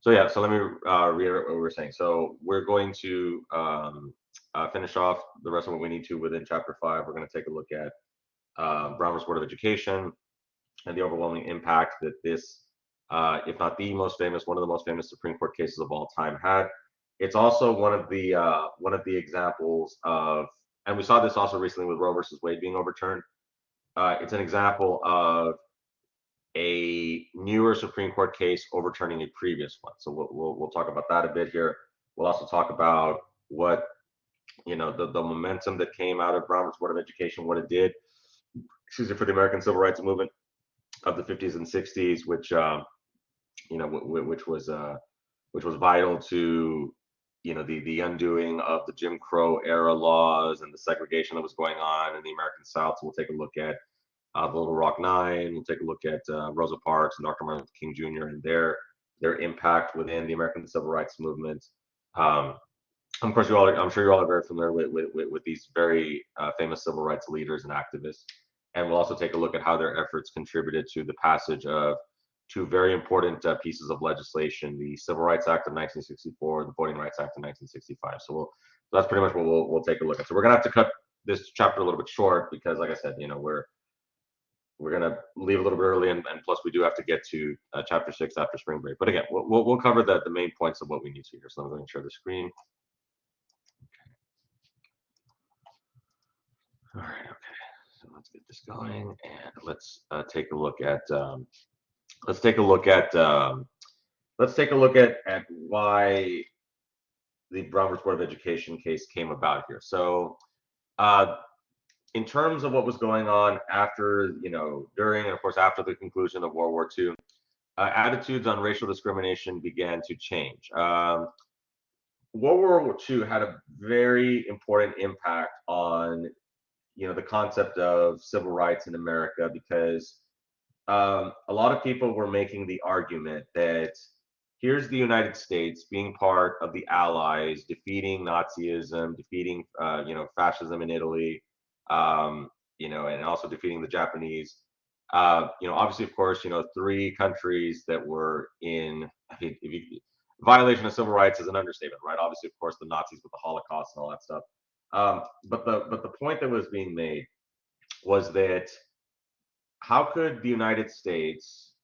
So yeah, so let me reiterate what we were saying. So we're going to finish off the rest of what we need to within chapter 5. We're going to take a look at Brown versus Board of Education and the overwhelming impact that this, if not the most famous, one of the most famous Supreme Court cases of all time had. It's also one of the examples of, and we saw this also recently with Roe versus Wade being overturned. It's an example of a newer Supreme Court case overturning a previous one. So we'll talk about that a bit here. We'll also talk about what the momentum that came out of Brown versus Board of Education, what it did, excuse me, for the American Civil Rights Movement of the 50s and 60s, which which was vital to the undoing of the Jim Crow era laws and the segregation that was going on in the American South. So we'll take a look at the Little Rock Nine. We'll take a look at Rosa Parks and Dr. Martin Luther King Jr. and their impact within the American Civil Rights Movement. Of course, I'm sure you all are very familiar with these very famous civil rights leaders and activists. And we'll also take a look at how their efforts contributed to the passage of two very important pieces of legislation: the Civil Rights Act of 1964, the Voting Rights Act of 1965. So that's pretty much what we'll take a look at. So we're gonna have to cut this chapter a little bit short because, like I said, we're gonna leave a little bit early, and plus we do have to get to chapter 6 after spring break. But again, we'll cover the main points of what we need to here. So I'm going to share the screen. All right, okay. So let's get this going, and let's take a look at why the Brown versus Board of Education case came about here. So, in terms of what was going on after, during, and of course after the conclusion of World War II, attitudes on racial discrimination began to change. World War II had a very important impact on the concept of civil rights in America because a lot of people were making the argument that here's the United States being part of the Allies, defeating Nazism, defeating fascism in Italy, and also defeating the Japanese. Obviously, of course, three countries that were in violation of civil rights is an understatement, right? Obviously, of course, the Nazis with the Holocaust and all that stuff. But the point that was being made was that how could the United States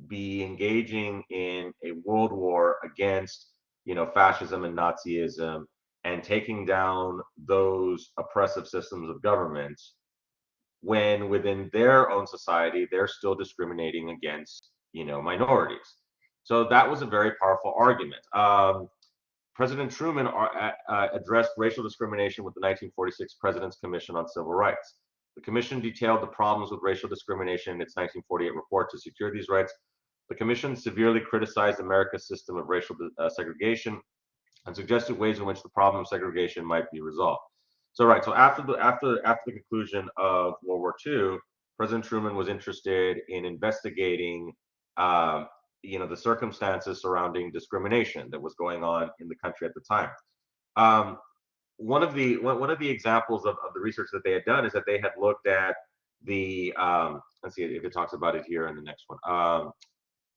be engaging in a world war against fascism and Nazism and taking down those oppressive systems of government when within their own society they're still discriminating against minorities? So that was a very powerful argument. President Truman addressed racial discrimination with the 1946 President's Commission on Civil Rights. The commission detailed the problems with racial discrimination in its 1948 report. To secure these rights, the commission severely criticized America's system of racial segregation and suggested ways in which the problem of segregation might be resolved. So after the conclusion of World War II, President Truman was interested in investigating the circumstances surrounding discrimination that was going on in the country at the time. One of the examples of the research that they had done is that they had looked at the let's see if it talks about it here in the next one.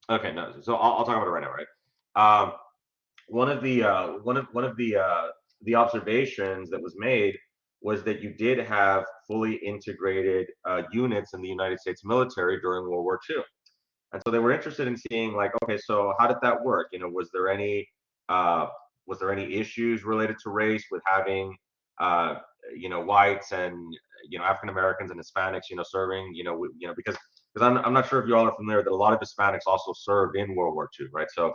Okay, no, so I'll talk about it right now, right? One of the observations that was made was that you did have fully integrated units in the United States military during World War II. And so they were interested in seeing, like, okay, so how did that work? Was there any issues related to race with having whites and African Americans and Hispanics serving because I'm not sure if you all are familiar that a lot of Hispanics also served in World War II, right? So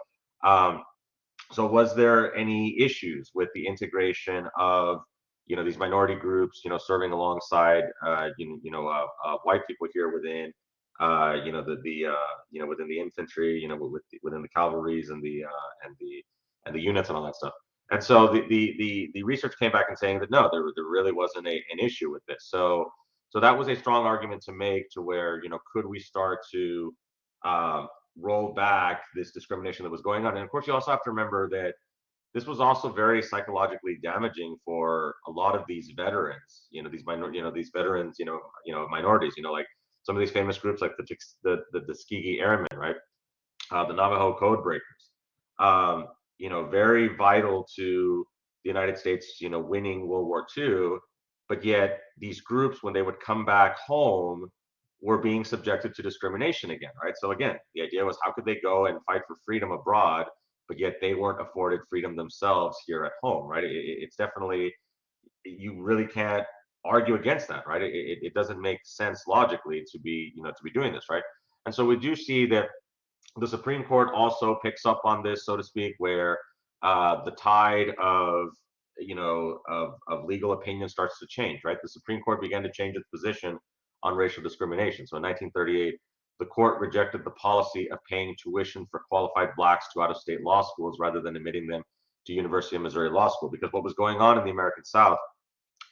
so was there any issues with the integration of these minority groups serving alongside white people here within within the infantry, within the cavalries and the units and all that stuff. And so the research came back and saying that no, there really wasn't an issue with this. So that was a strong argument to make to where could we start to roll back this discrimination that was going on. And of course, you also have to remember that this was also very psychologically damaging for a lot of these veterans. These veterans, minorities. Like some of these famous groups like the Tuskegee Airmen, right? The Navajo Code Breakers. very vital to the United States, winning World War II. But yet these groups, when they would come back home, were being subjected to discrimination again, right? So again, the idea was how could they go and fight for freedom abroad, but yet they weren't afforded freedom themselves here at home, right? It's definitely, you really can't argue against that, right? It doesn't make sense logically to be doing this, right? And so we do see that the Supreme Court also picks up on this, so to speak, where the tide of legal opinion starts to change, right? The Supreme Court began to change its position on racial discrimination. So in 1938, the court rejected the policy of paying tuition for qualified blacks to out-of-state law schools rather than admitting them to University of Missouri Law School, because what was going on in the American South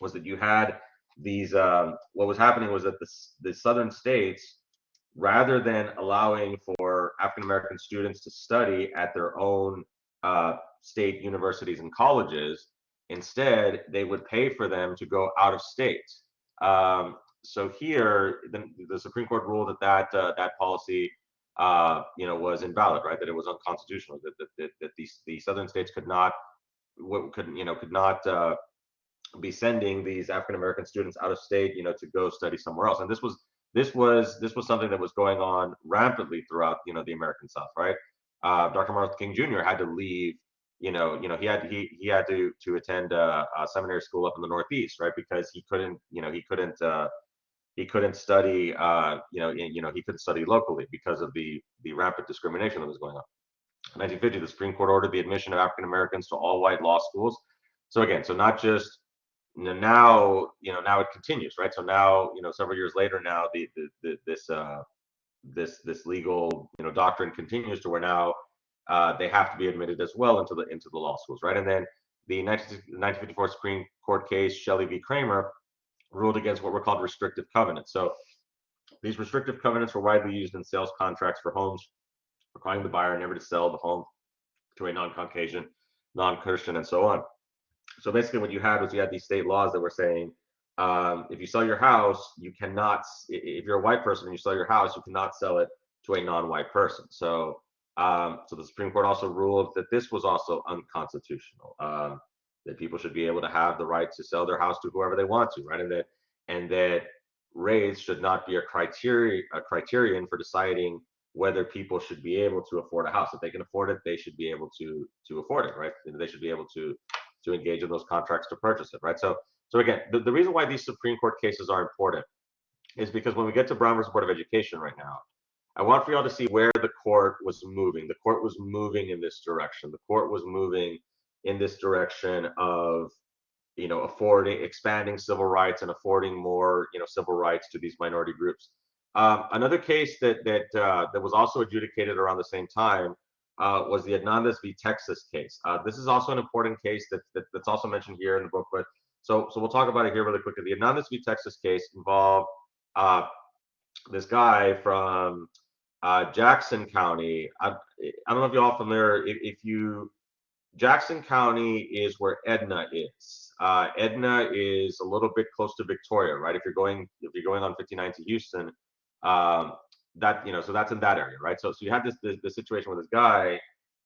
was that you had these. What was happening was that the southern states, rather than allowing for African American students to study at their own state universities and colleges, instead they would pay for them to go out of state. So here, the Supreme Court ruled that policy, was invalid, right? That it was unconstitutional. That the southern states could not be sending these African American students out of state, to go study somewhere else. And this was something that was going on rampantly throughout, the American South, right? Dr. Martin Luther King Jr. had to leave. He had to attend a seminary school up in the Northeast, right? Because he couldn't study. He couldn't study locally because of the rampant discrimination that was going on. In 1950, the Supreme Court ordered the admission of African Americans to all white law schools. So again, so not just now it continues, right? So now, several years later, now this legal, doctrine continues to where now they have to be admitted as well into the law schools, right? And then the 1954 Supreme Court case Shelley v. Kramer ruled against what were called restrictive covenants. So these restrictive covenants were widely used in sales contracts for homes, requiring the buyer never to sell the home to a non-Caucasian, non-Christian, and so on. So basically, what you had was you had these state laws that were saying, if you sell your house, you cannot. If you're a white person and you sell your house, you cannot sell it to a non-white person. So the Supreme Court also ruled that this was also unconstitutional. That people should be able to have the right to sell their house to whoever they want to, right? And that race should not be a criterion for deciding whether people should be able to afford a house. If they can afford it, they should be able to afford it, right? They should be able to engage in those contracts to purchase it, right? So again, the reason why these Supreme Court cases are important is because when we get to Brown versus Board of Education right now, I want for y'all to see where the court was moving. The court was moving in this direction. The court was moving in this direction of, expanding civil rights and affording more, civil rights to these minority groups. Another case that was also adjudicated around the same time was the Hernandez v. Texas case. This is also an important case that's also mentioned here in the book, but so we'll talk about it here really quickly. The Hernandez v. Texas case involved this guy from Jackson County. I don't know if you're all familiar. Jackson County is where Edna is. Edna is a little bit close to Victoria, right? If you're going on 59 to Houston, so that's in that area, right? So you had this situation where this guy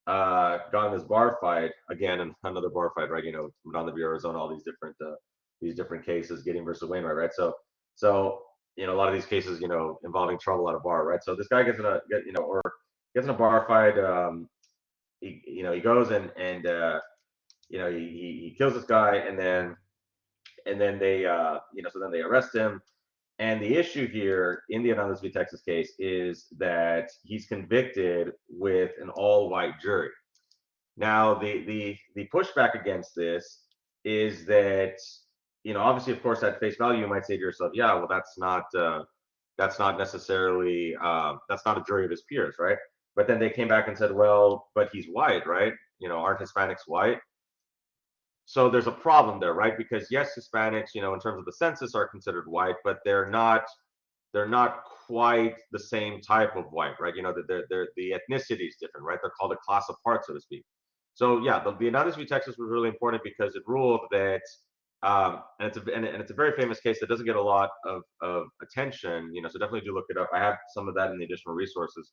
got in this bar fight again, and another bar fight, right? Down the Arizona, all these different cases, Gideon versus Wainwright, right? So a lot of these cases, involving trouble at a bar, right? So this guy gets in a bar fight. He goes and he kills this guy, and then they so then they arrest him. And the issue here in the Hernandez v. Texas case is that he's convicted with an all-white jury. Now, the pushback against this is that, obviously, of course, at face value, you might say to yourself, yeah, well, that's not necessarily that's not a jury of his peers, right? But then they came back and said, well, but he's white, right? Aren't Hispanics white? So there's a problem there, right? Because yes, Hispanics, in terms of the census, are considered white, but they're not quite the same type of white, right? The ethnicity is different, right? They're called a class apart, so to speak. So yeah, the Hernandez v. Texas was really important because it ruled that, and it's a very famous case that doesn't get a lot of attention, so definitely do look it up. I have some of that in the additional resources.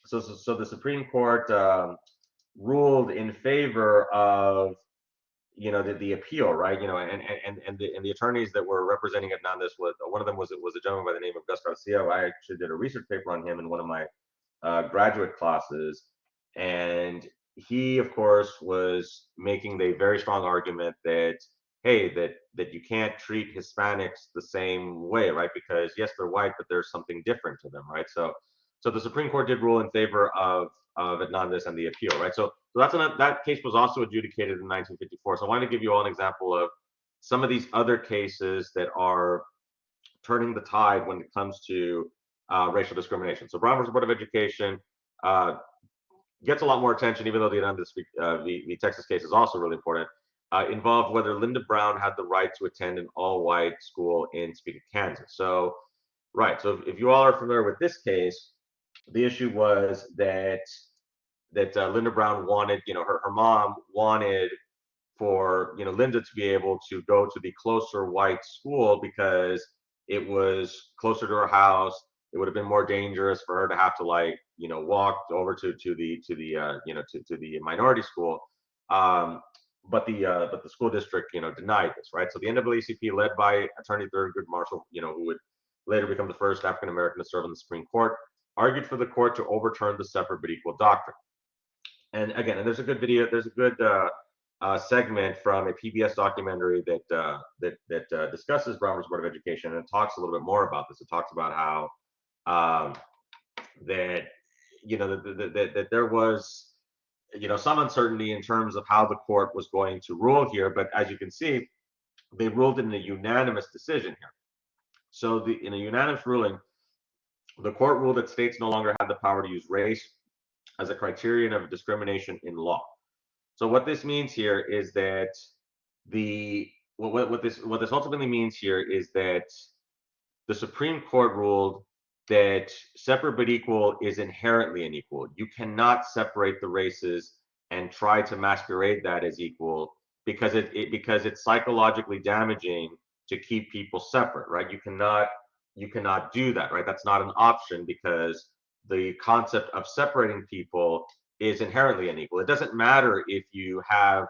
so the Supreme Court ruled in favor of the appeal, right? And the attorneys that were representing Hernandez, was one of them was a gentleman by the name of Gus Garcia. I actually did a research paper on him in one of my graduate classes, and he, of course, was making the very strong argument that hey, that you can't treat Hispanics the same way, right? Because yes, they're white, but there's something different to them, right? So the Supreme Court did rule in favor of Hernandez and the appeal, right? So that case was also adjudicated in 1954. So I wanted to give you all an example of some of these other cases that are turning the tide when it comes to racial discrimination. So Brown versus Board of Education uh, gets a lot more attention, even though the the Texas case is also really important. Involved whether Linda Brown had the right to attend an all-white school in Topeka, Kansas. So, right. So if you all are familiar with this case, the issue was that Linda Brown wanted, her mom wanted for Linda to be able to go to the closer white school because it was closer to her house. It would have been more dangerous for her to have to walk over to the minority school. Um, but the school district denied this, right? So the NAACP, led by Attorney Thurgood Marshall, who would later become the first African American to serve on the Supreme Court, argued for the court to overturn the separate but equal doctrine. And again, and there's a good video, there's a good segment from a PBS documentary that discusses Brown versus Board of Education, and it talks a little bit more about this. It talks about how um, that that there was some uncertainty in terms of how the court was going to rule here, but as you can see, they ruled in a unanimous decision here. So in a unanimous ruling, the court ruled that states no longer had the power to use race as a criterion of discrimination in law. So what this means here is that what this ultimately means here is that the Supreme Court ruled that separate but equal is inherently unequal. You cannot separate the races and try to masquerade that as equal because because it's psychologically damaging to keep people separate, right? You cannot do that, right? That's not an option because the concept of separating people is inherently unequal. It doesn't matter if you have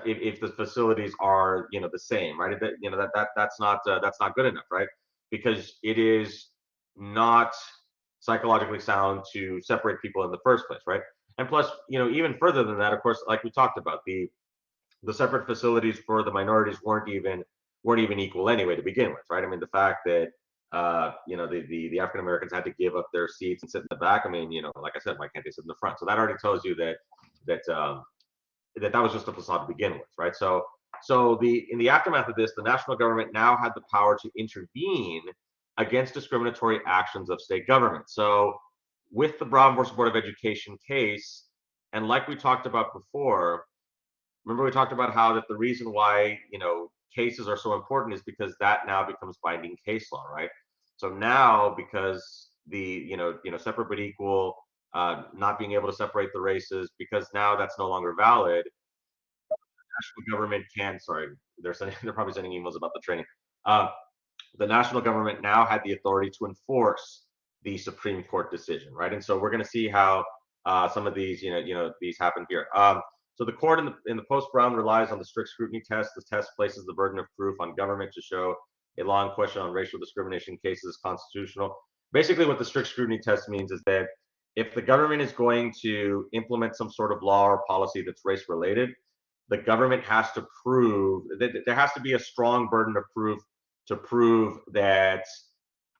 if the facilities are the same, right? That's not good enough, right? Because it is not psychologically sound to separate people in the first place, right? And plus, even further than that, of course, like we talked about, the separate facilities for the minorities weren't even equal anyway to begin with, right? I mean, the fact that the African Americans had to give up their seats and sit in the back. I mean, like I said, why can't they sit in the front? So that already tells you that was just a facade to begin with, right? So in the aftermath of this, the national government now had the power to intervene against discriminatory actions of state government. So with the Brown versus Board of Education case, and like we talked about before, remember we talked about how that the reason why cases are so important is because that now becomes binding case law, right? So now, because separate but equal, not being able to separate the races, because now that's no longer valid. National government can. Sorry, they're probably sending emails about the training. Uh, the national government now had the authority to enforce the Supreme Court decision, right? And so we're going to see how some of these, these happen here. So the court in the post-Brown relies on the strict scrutiny test. The test places the burden of proof on government to show a law in question on racial discrimination cases is constitutional. Basically, what the strict scrutiny test means is that if the government is going to implement some sort of law or policy that's race-related, the government has to prove that there has to be a strong burden of proof to prove that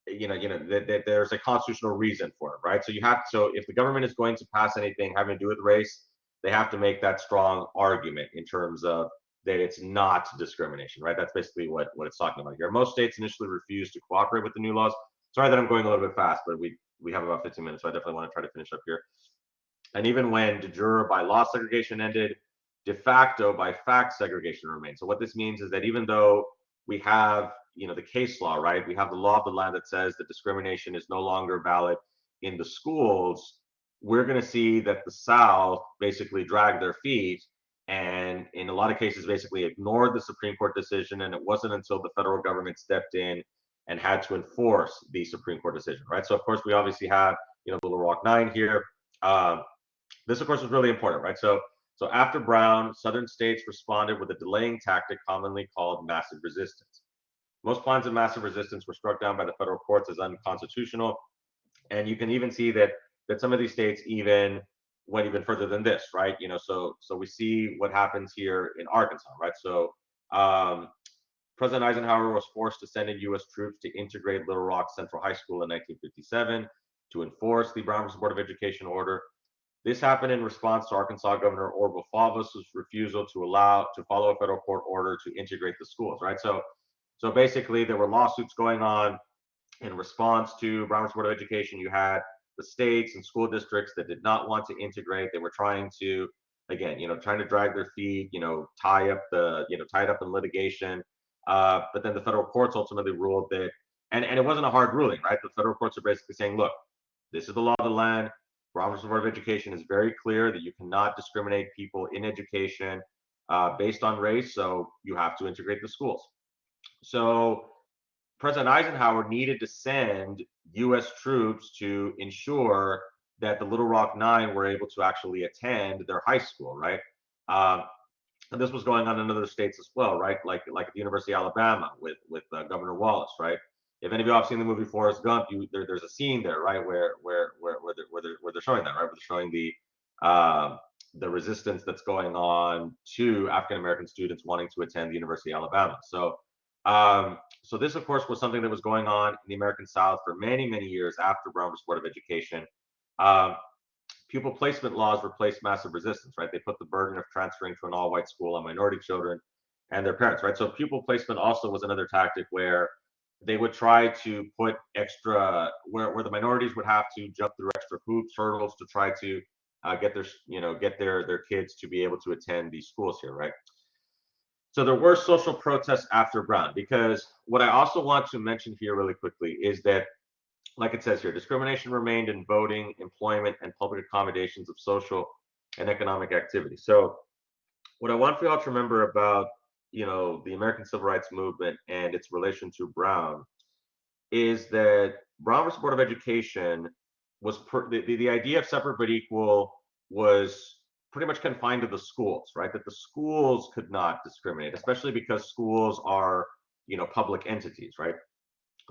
that there's a constitutional reason for it, right? So if the government is going to pass anything having to do with race, they have to make that strong argument in terms of that it's not discrimination, right? That's basically what it's talking about here. Most states initially refused to cooperate with the new laws. Sorry that I'm going a little bit fast, but we have about 15 minutes, so I definitely want to try to finish up here. And even when de jure by law segregation ended, de facto by fact segregation remained. So what this means is that even though we have the case law, right? We have the law of the land that says that discrimination is no longer valid in the schools. We're going to see that the South basically dragged their feet and in a lot of cases basically ignored the Supreme Court decision. And it wasn't until the federal government stepped in and had to enforce the Supreme Court decision, right? So of course we obviously have Little Rock Nine here. Um, this, of course, was really important, right? So after Brown, Southern states responded with a delaying tactic commonly called massive resistance. Most plans of massive resistance were struck down by the federal courts as unconstitutional, and you can even see that some of these states even went even further than this, right? So we see what happens here in Arkansas, right? So um, President Eisenhower was forced to send in U.S. troops to integrate Little Rock Central High School in 1957 to enforce the Brown versus Board of Education order. This happened in response to Arkansas Governor Orville Faubus's refusal to follow a federal court order to integrate the schools, right? So basically, there were lawsuits going on in response to Brown versus Board of Education. You had the states and school districts that did not want to integrate. They were trying to, again, trying to drag their feet, tie it up in litigation. But then the federal courts ultimately ruled that, and it wasn't a hard ruling, right? The federal courts are basically saying, look, this is the law of the land. Brown versus Board of Education is very clear that you cannot discriminate people in education based on race, so you have to integrate the schools. So President Eisenhower needed to send U.S. troops to ensure that the Little Rock Nine were able to actually attend their high school, right? And this was going on in other states as well, right? Like at the University of Alabama with Governor Wallace, right? If any of you have seen the movie Forrest Gump, there's a scene there, right, where they're showing that, right? Where they're showing the resistance that's going on to African American students wanting to attend the University of Alabama. So this, of course, was something that was going on in the American South for many, many years after Brown versus Board of Education. Pupil placement laws replaced massive resistance, right? They put the burden of transferring to an all-white school on minority children and their parents, right? So pupil placement also was another tactic where they would try to put extra, where the minorities would have to jump through extra hoops, hurdles to try to get their kids to be able to attend these schools here, right? So there were social protests after Brown, because what I also want to mention here really quickly is that, like it says here, discrimination remained in voting, employment, and public accommodations of social and economic activity. So what I want for y'all to remember about, the American Civil Rights Movement and its relation to Brown is that Brown versus Board of Education was the idea of separate but equal was pretty much confined to the schools, right? That the schools could not discriminate, especially because schools are, public entities, right?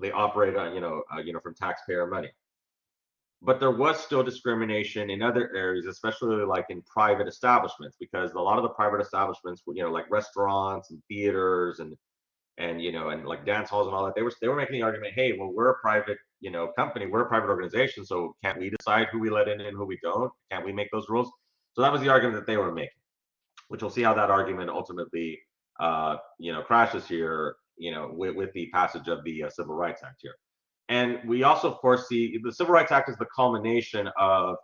They operate on, from taxpayer money. But there was still discrimination in other areas, especially like in private establishments, because a lot of the private establishments were, like restaurants and theaters and like dance halls and all that. They were making the argument, hey, well, we're a private, company, we're a private organization, so can't we decide who we let in and who we don't? Can't we make those rules? So that was the argument that they were making, which we'll see how that argument ultimately, crashes here, with the passage of the Civil Rights Act here. And we also, of course, see the Civil Rights Act is the culmination of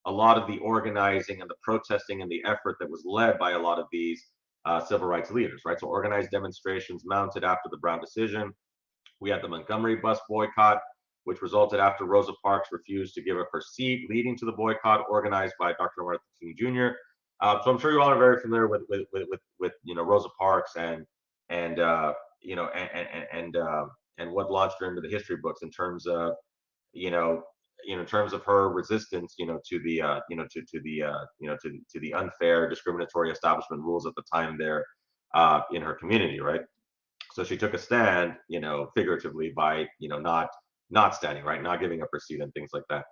a lot of the organizing and the protesting and the effort that was led by a lot of these civil rights leaders, right? So organized demonstrations mounted after the Brown decision. We had the Montgomery bus boycott, which resulted after Rosa Parks refused to give up her seat, leading to the boycott organized by Dr. Martin King Jr. So I'm sure you all are very familiar with Rosa Parks and what launched her into the history books in terms of in terms of her resistance to the unfair discriminatory establishment rules at the time there in her community, right? So she took a stand, figuratively by not standing, right, not giving up her seat and things like that.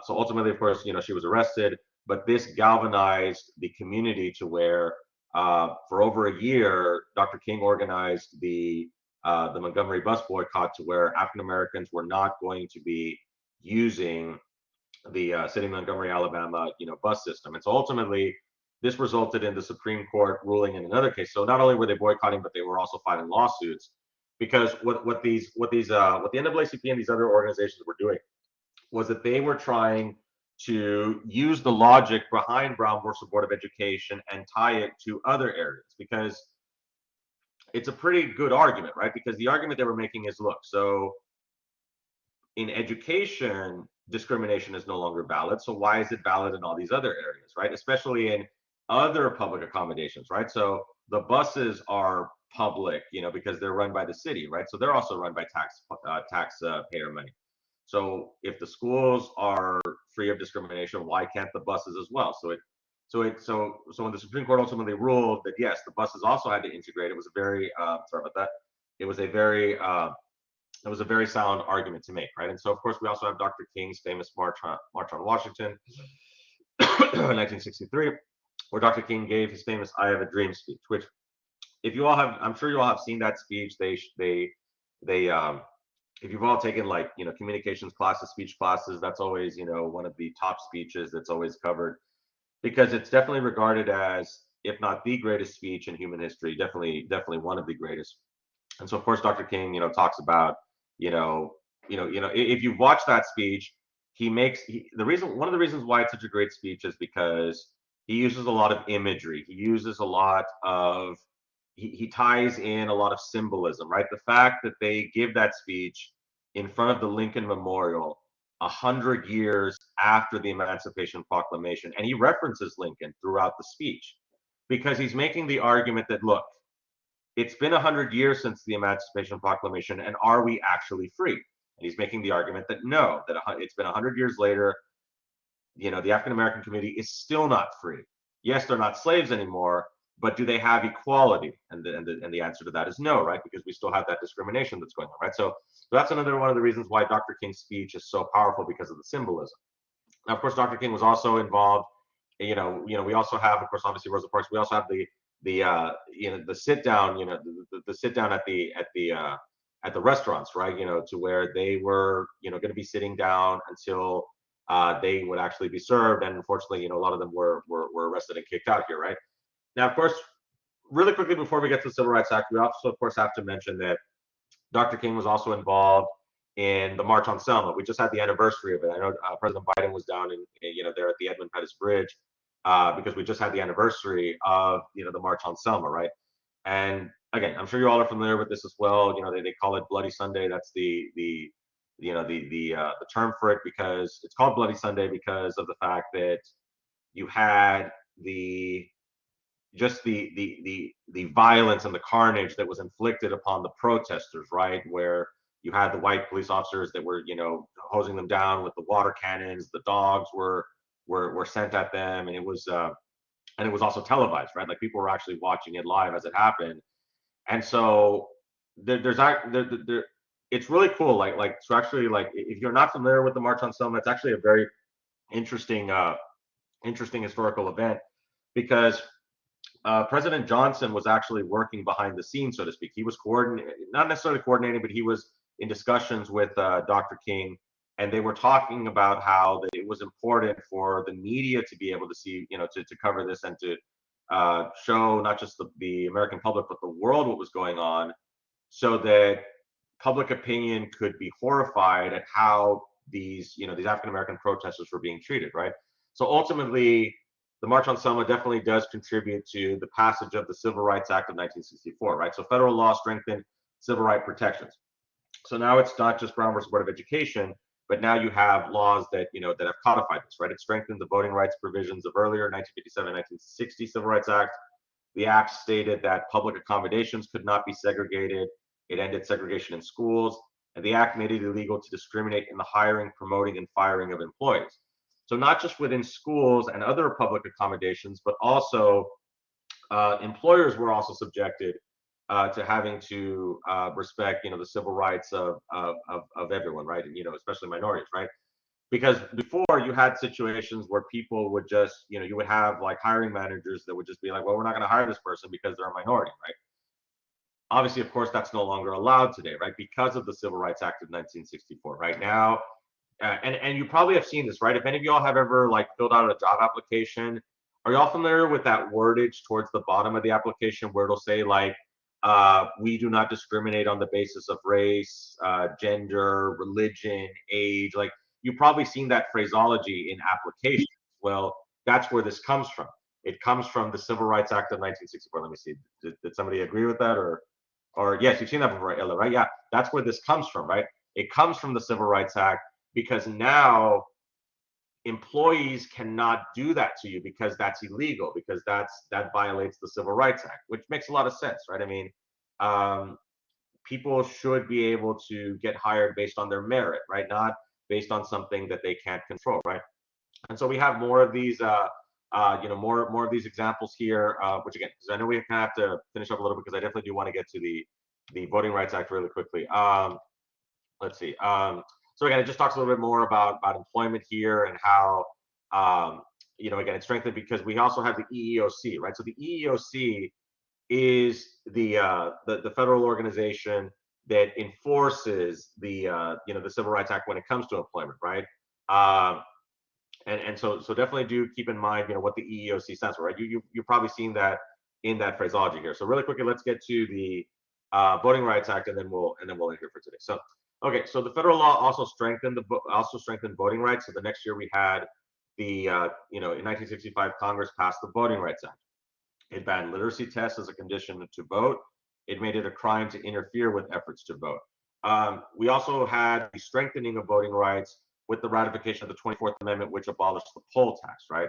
So ultimately, of course, she was arrested, but this galvanized the community to where for over a year, Dr. King organized the Montgomery bus boycott to where African Americans were not going to be using the city of Montgomery, Alabama, bus system. And so ultimately, this resulted in the Supreme Court ruling in another case. So not only were they boycotting, but they were also filing lawsuits, because what the NAACP and these other organizations were doing was that they were trying to use the logic behind Brown versus Board of Education and tie it to other areas, because it's a pretty good argument, right? Because the argument they were making is, look, so in education, discrimination is no longer valid. So why is it valid in all these other areas, right? Especially in other public accommodations, right? So the buses are public, because they're run by the city, right? So they're also run by taxpayer money. So if the schools are free of discrimination, why can't the buses as well? So when the Supreme Court ultimately ruled that yes, the buses also had to integrate, it was a very sorry about that. It was a very sound argument to make, right? And so of course we also have Dr. King's famous March on Washington, 1963, where Dr. King gave his famous "I Have a Dream" speech, which if you all have, I'm sure you all have seen that speech. They if you've all taken like communications classes, speech classes, that's always one of the top speeches that's always covered because it's definitely regarded as, if not the greatest speech in human history, definitely one of the greatest. And so of course Dr. King talks about you know if you watch that speech, the reason one of the reasons why it's such a great speech is because he uses a lot of imagery. He uses a lot of he ties in a lot of symbolism, right? The fact that they give that speech in front of the Lincoln Memorial 100 years after the Emancipation Proclamation, and he references Lincoln throughout the speech because he's making the argument that look, it's been 100 years since the Emancipation Proclamation, and are we actually free? And he's making the argument that no, that it's been 100 years later. The African American community is still not free. Yes, they're not slaves anymore, but do they have equality? And the answer to that is no, right? Because we still have that discrimination that's going on, right? So that's another one of the reasons why Dr. King's speech is so powerful because of the symbolism. Now, of course, Dr. King was also involved. We also have, of course, obviously Rosa Parks. We also have the sit down, the sit down at the restaurants, right? To where they were, going to be sitting down until they would actually be served. And unfortunately, a lot of them were arrested and kicked out here, right? Now, of course, really quickly before we get to the Civil Rights Act, we also, of course, have to mention that Dr. King was also involved in the March on Selma. We just had the anniversary of it. I know President Biden was down there at the Edmund Pettus Bridge because we just had the anniversary of the March on Selma, right? And again, I'm sure you all are familiar with this as well. They call it Bloody Sunday. That's the term for it because it's called Bloody Sunday because of the fact that you had the violence and the carnage that was inflicted upon the protesters, right? Where you had the white police officers that were, hosing them down with the water cannons. The dogs were sent at them, and it was also televised, right? Like people were actually watching it live as it happened. And so it's really cool. So actually, like if you're not familiar with the March on Selma, it's actually a very interesting interesting historical event because President Johnson was actually working behind the scenes, so to speak. He was not necessarily coordinating, but he was in discussions with Dr. King, and they were talking about how that it was important for the media to be able to see, to cover this and to show not just the American public, but the world what was going on, so that public opinion could be horrified at how these African American protesters were being treated, right? So ultimately, the March on Selma definitely does contribute to the passage of the Civil Rights Act of 1964, right? So federal law strengthened civil right protections. So now it's not just Brown versus Board of Education, but now you have laws that that have codified this, right? It strengthened the voting rights provisions of earlier 1957, 1960 Civil Rights Act. The act stated that public accommodations could not be segregated. It ended segregation in schools, and the act made it illegal to discriminate in the hiring, promoting, and firing of employees. So not just within schools and other public accommodations, but also employers were also subjected to having to respect, the civil rights of everyone, right? And especially minorities, right? Because before you had situations where people would just, you would have like hiring managers that would just be like, well, we're not going to hire this person because they're a minority, right? Obviously, of course, that's no longer allowed today, right? Because of the Civil Rights Act of 1964. Right now, and you probably have seen this, right? If any of y'all have ever like filled out a job application, are y'all familiar with that wordage towards the bottom of the application where it'll say like, we do not discriminate on the basis of race, gender, religion, age. Like you've probably seen that phraseology in applications. Well, that's where this comes from. It comes from the Civil Rights Act of 1964. Let me see. Did somebody agree with that, or yes, you've seen that before, Ella, right? Yeah, that's where this comes from, right? It comes from the Civil Rights Act because now employees cannot do that to you because that's illegal, because that violates the Civil Rights Act, which makes a lot of sense, right? I mean, people should be able to get hired based on their merit, right? based on something that they can't control, right? And so we have more of these, more of these examples here, which again, because I know we kind of have to finish up a little bit because I definitely do want to get to the Voting Rights Act really quickly. Let's see. So again, it just talks a little bit more about employment here and how, again, it's strengthened because we also have the EEOC, right? So the EEOC is the federal organization that enforces the Civil Rights Act when it comes to employment, right? And so definitely do keep in mind what the EEOC stands for, right? You've probably seen that in that phraseology here. So really quickly, let's get to the Voting Rights Act, and then we'll end here for today. So okay, so the federal law also strengthened voting rights. So the next year we had the in 1965 Congress passed the Voting Rights Act. It banned literacy tests as a condition to vote. It made it a crime to interfere with efforts to vote. We also had the strengthening of voting rights with the ratification of the 24th Amendment, which abolished the poll tax, right?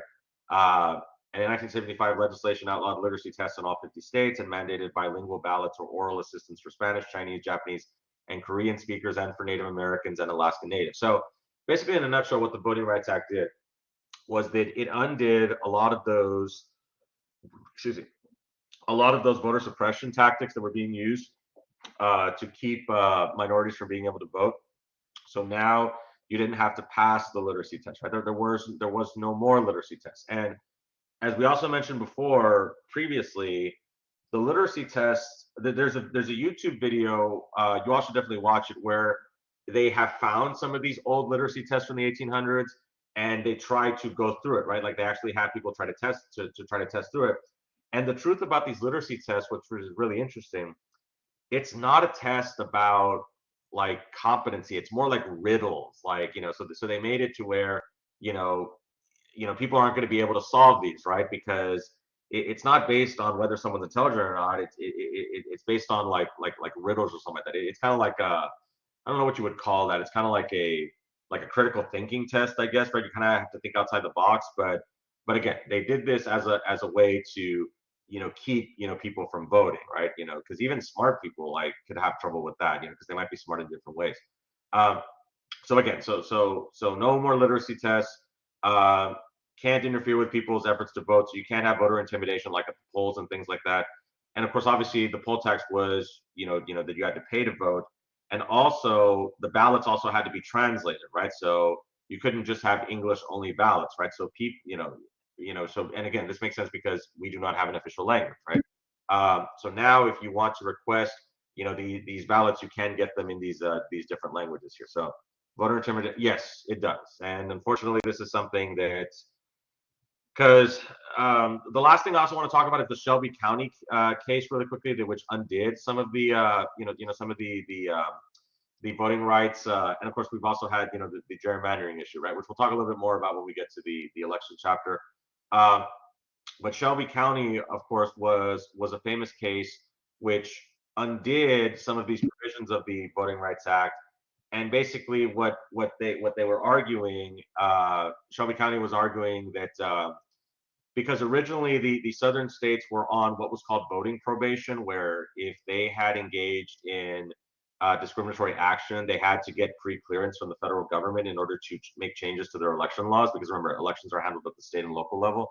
And in 1975, legislation outlawed literacy tests in all 50 states and mandated bilingual ballots or oral assistance for Spanish, Chinese, Japanese, and Korean speakers, and for Native Americans and Alaska Natives. So basically, in a nutshell, what the Voting Rights Act did was that it undid a lot of those, voter suppression tactics that were being used to keep minorities from being able to vote. So now you didn't have to pass the literacy test, right? There was no more literacy tests. And as we also mentioned before previously, the literacy tests, there's a YouTube video, you all should definitely watch it, where they have found some of these old literacy tests from the 1800s, and they try to go through it, right? Like they actually have people try to test through it. And the truth about these literacy tests, which is really interesting, it's not a test about like competency. It's more like riddles, like so they made it to where people aren't going to be able to solve these, right? Because it's not based on whether someone's intelligent or not. It's based on like riddles or something like that. It's kind of like I don't know what you would call that. It's kind of like a critical thinking test, I guess, right? You kind of have to think outside the box, but again, they did this as a way to keep people from voting, right? Because even smart people like could have trouble with that, because they might be smart in different ways. So again, so no more literacy tests. Can't interfere with people's efforts to vote, so you can't have voter intimidation like at the polls and things like that. And of course, obviously, the poll tax was that you had to pay to vote, and also the ballots also had to be translated, right? So you couldn't just have English only ballots, right? So people, so, and again, this makes sense because we do not have an official language, right? So now, if you want to request, these ballots, you can get them in these different languages here. So voter intimidation, yes, it does, and unfortunately, this is something that because the last thing I also want to talk about is the Shelby County case really quickly, which undid some of the some of the voting rights, and of course we've also had the gerrymandering issue, right, which we'll talk a little bit more about when we get to the election chapter. But Shelby County, of course, was a famous case which undid some of these provisions of the Voting Rights Act. And basically, what they were arguing, Shelby County was arguing that because originally the southern states were on what was called voting probation, where if they had engaged in discriminatory action, they had to get pre-clearance from the federal government in order to make changes to their election laws. Because remember, elections are handled at the state and local level.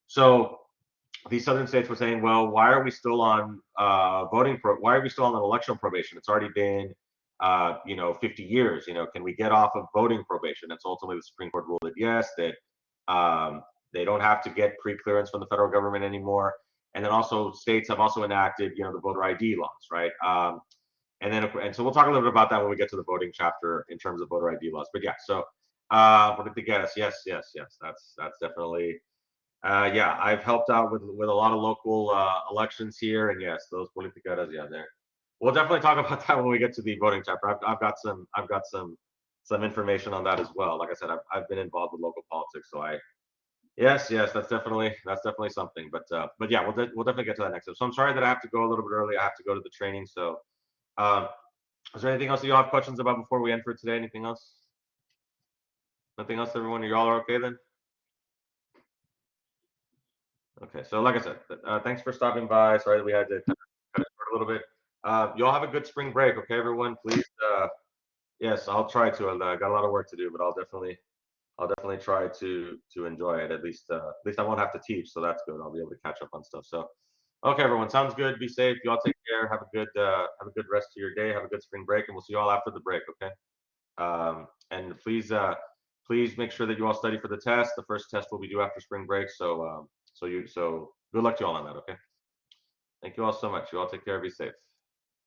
So these southern states were saying, well, why are we still on why are we still on an election probation? It's already been 50 years. Can we get off of voting probation? And so ultimately the Supreme Court ruled that yes, that they don't have to get pre-clearance from the federal government anymore. And then also states have also enacted, the voter ID laws, right? And so we'll talk a little bit about that when we get to the voting chapter in terms of voter ID laws. But yeah, so politiqueras, yes, that's definitely. Yeah, I've helped out with a lot of local elections here, and yes, those politiqueras, yeah, there. We'll definitely talk about that when we get to the voting chapter. I've got some information on that as well. Like I said, I've been involved with local politics, so yes, that's definitely something. But yeah, we'll definitely get to that next time. So I'm sorry that I have to go a little bit early. I have to go to the training. So, is there anything else that you all have questions about before we end for today? Anything else? Nothing else, everyone? You all are okay then? Okay, so like I said, thanks for stopping by. Sorry that we had to cut it short a little bit. You all have a good spring break, okay, everyone? Please, Yes, I'll try to. I got a lot of work to do, but I'll definitely try to enjoy it. At least I won't have to teach, so that's good. I'll be able to catch up on stuff. So, okay, everyone, sounds good. Be safe. You all take care. Have a good rest of your day. Have a good spring break, and we'll see you all after the break. Okay. And please make sure that you all study for the test. The first test will be due after spring break. So good luck to you all on that. Okay. Thank you all so much. You all take care. Be safe.